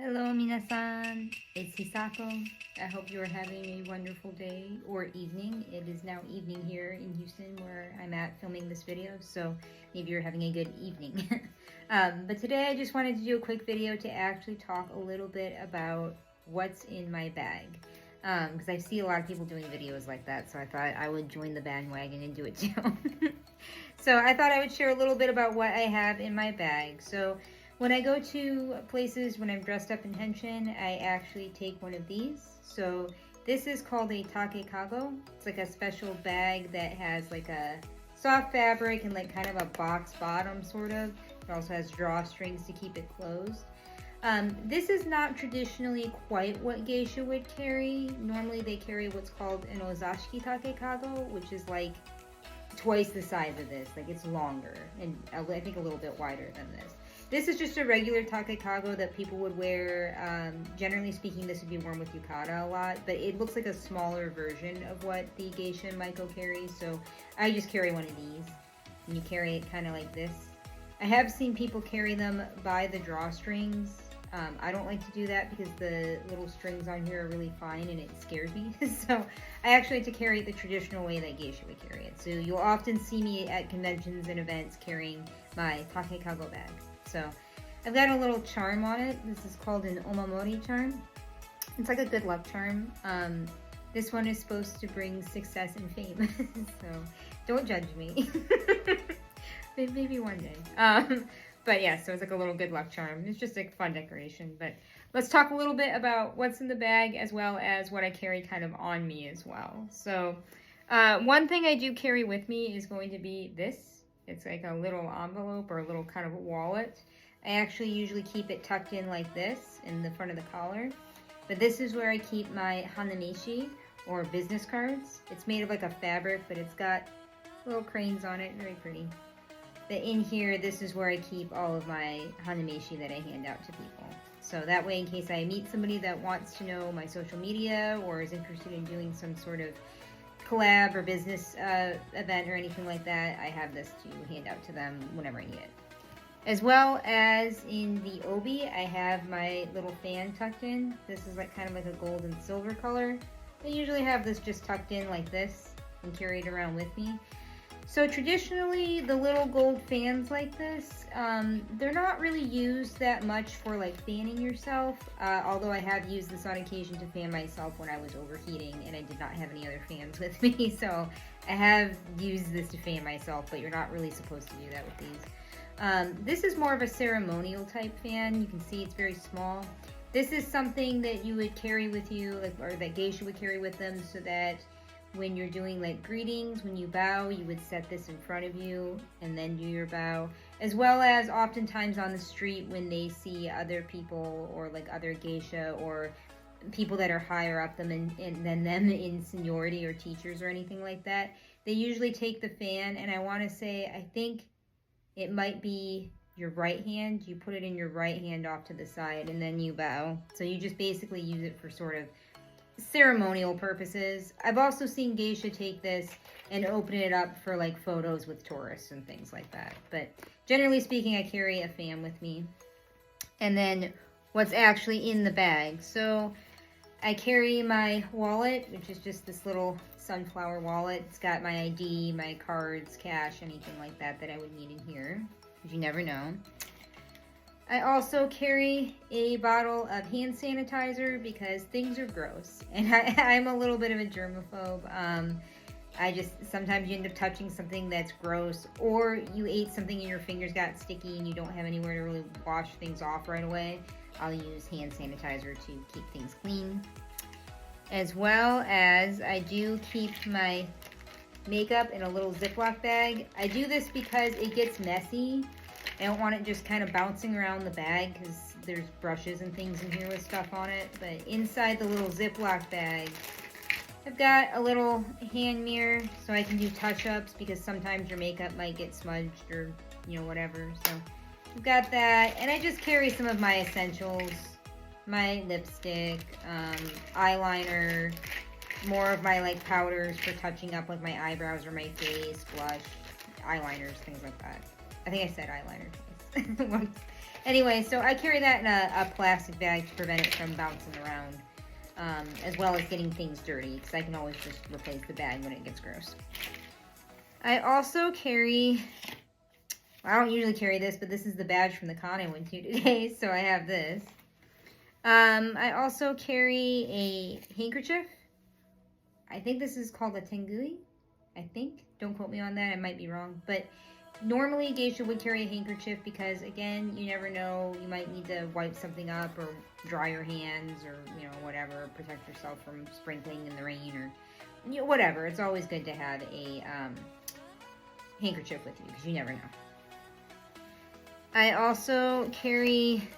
Hello, minasan. It's Hisako. I hope you are having a wonderful day or evening. It is now evening here in Houston where I'm at filming this video, so maybe you're having a good evening. But today I just wanted to do a quick video to actually talk a little bit about what's in my bag. Because I see a lot of people doing videos like that, so I thought I would join the bandwagon and do it too. So I thought I would share a little bit about what I have in my bag. So when I go to places, when I'm dressed up in henshin, I actually take one of these. So this is called a takekago. It's like a special bag that has like a soft fabric and like kind of a box bottom sort of. It also has drawstrings to keep it closed. This is not traditionally quite what geisha would carry. Normally they carry what's called an ozashiki takekago, which is like twice the size of this. Like it's longer and I think a little bit wider than this. This is just a regular takekago that people would wear. Generally speaking, this would be worn with yukata a lot, but it looks like a smaller version of what the geisha and maiko carries, so I just carry one of these. And you carry it kind of like this. I have seen people carry them by the drawstrings. I don't like to do that because the little strings on here are really fine and it scares me. So I actually like to carry it the traditional way that geisha would carry it. So you'll often see me at conventions and events carrying my takekago bag. So I've got a little charm on it. This is called an omamori charm. It's like a good luck charm. This one is supposed to bring success and fame. So don't judge me. Maybe one day. But yeah, so it's like a little good luck charm. It's just like fun decoration. But let's talk a little bit about what's in the bag as well as what I carry kind of on me as well. So one thing I do carry with me is going to be this. It's like a little envelope or a little kind of wallet. I actually usually keep it tucked in like this in the front of the collar. But this is where I keep my hanamishi or business cards. It's made of like a fabric, but it's got little cranes on it. Very pretty. But in here, this is where I keep all of my hanamishi that I hand out to people. So that way, in case I meet somebody that wants to know my social media or is interested in doing some sort of collab or business event or anything like that, I have this to hand out to them whenever I need it. As well as in the obi, I have my little fan tucked in. This is like kind of like a gold and silver color. I usually have this just tucked in like this and carry it around with me. So traditionally, the little gold fans like this, they're not really used that much for like fanning yourself, although I have used this on occasion to fan myself when I was overheating and I did not have any other fans with me, so I have used this to fan myself, but you're not really supposed to do that with these. This is more of a ceremonial type fan. You can see it's very small. This is something that you would carry with you, like, or that geisha would carry with them, so that when you're doing like greetings, when you bow, you would set this in front of you and then do your bow. As well as oftentimes on the street when they see other people or like other geisha or people that are higher up than them in seniority or teachers or anything like that, they usually take the fan, and I want to say, I think it might be your right hand. You put it in your right hand off to the side and then you bow. So you just basically use it for sort of ceremonial purposes. I've also seen geisha take this and open it up for like photos with tourists and things like that. But generally speaking, I carry a fan with me. And then what's actually in the bag. So I carry my wallet, which is just this little sunflower wallet. It's got my ID, my cards, cash, anything like that that I would need in here, because you never know. I also carry a bottle of hand sanitizer because things are gross, and I'm a little bit of a germaphobe. Sometimes you end up touching something that's gross, or you ate something and your fingers got sticky and you don't have anywhere to really wash things off right away. I'll use hand sanitizer to keep things clean. As well as I do keep my makeup in a little Ziploc bag. I do this because it gets messy. I don't want it just kind of bouncing around the bag because there's brushes and things in here with stuff on it. But inside the little Ziploc bag, I've got a little hand mirror so I can do touch-ups because sometimes your makeup might get smudged or, you know, whatever. So I've got that. And I just carry some of my essentials, my lipstick, eyeliner, more of my like powders for touching up like my eyebrows or my face, blush, eyeliners, things like that. I think I said eyeliner twice. Anyway, so I carry that in a plastic bag to prevent it from bouncing around, as well as getting things dirty, because I can always just replace the bag when it gets gross. I also carry, well, I don't usually carry this, but this is the badge from the con I went to today, so I have this. I also carry a handkerchief. I think this is called a tengui, I think. Don't quote me on that, I might be wrong, but normally geisha would carry a handkerchief because, again, you never know, you might need to wipe something up or dry your hands or, you know, whatever, protect yourself from sprinkling in the rain or, you know, whatever. It's always good to have a handkerchief with you because you never know. I also carry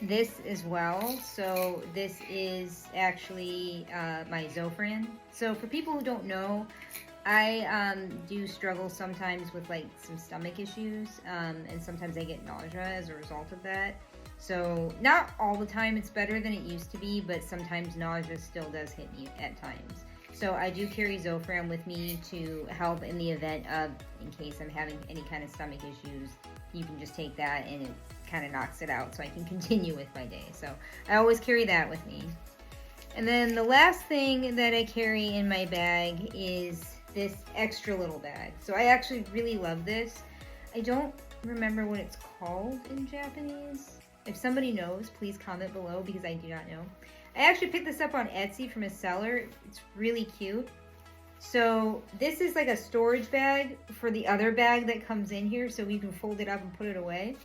this as well. So this is actually my Zofran. So for people who don't know, I do struggle sometimes with like some stomach issues, and sometimes I get nausea as a result of that. So not all the time it's better than it used to be, but sometimes nausea still does hit me at times. So I do carry Zofran with me to help in the event of, in case I'm having any kind of stomach issues, you can just take that and it kind of knocks it out so I can continue with my day. So I always carry that with me. And then the last thing that I carry in my bag is this extra little bag. So I actually really love this. I don't remember what it's called in Japanese. If somebody knows, please comment below because I do not know. I actually picked this up on Etsy from a seller. It's really cute. So this is like a storage bag for the other bag that comes in here, so you can fold it up and put it away.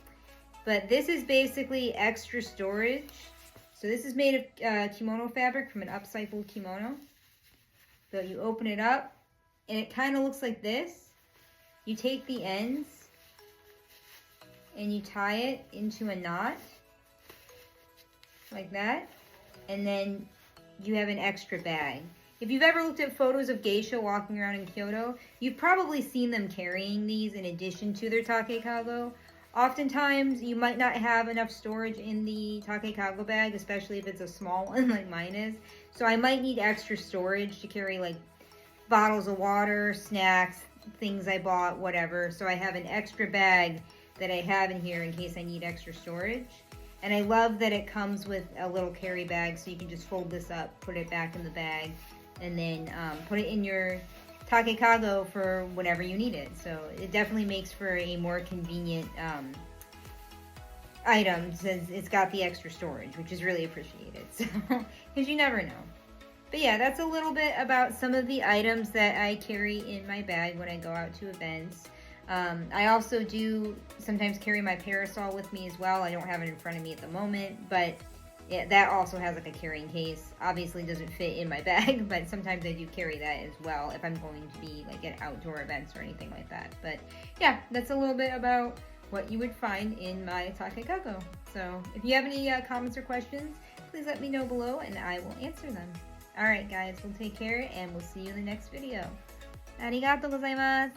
But this is basically extra storage. So this is made of kimono fabric from an upcycled kimono. So you open it up and it kind of looks like this. You take the ends and you tie it into a knot like that, and then you have an extra bag. If you've ever looked at photos of geisha walking around in Kyoto, you've probably seen them carrying these in addition to their takekago. Oftentimes, you might not have enough storage in the takekago bag, especially if it's a small one like mine is. So I might need extra storage to carry like bottles of water, snacks, things I bought, whatever. So I have an extra bag that I have in here in case I need extra storage. And I love that it comes with a little carry bag, so you can just fold this up, put it back in the bag, and then put it in your takekago for whenever you need it. So it definitely makes for a more convenient item since it's got the extra storage, which is really appreciated. So, because you never know. But yeah, that's a little bit about some of the items that I carry in my bag when I go out to events. I also do sometimes carry my parasol with me as well. I don't have it in front of me at the moment, but yeah, that also has like a carrying case. Obviously doesn't fit in my bag, but sometimes I do carry that as well if I'm going to be like at outdoor events or anything like that. But yeah, that's a little bit about what you would find in my takekago. So if you have any comments or questions, please let me know below and I will answer them. Alright guys, we'll take care and we'll see you in the next video. Arigatou gozaimasu!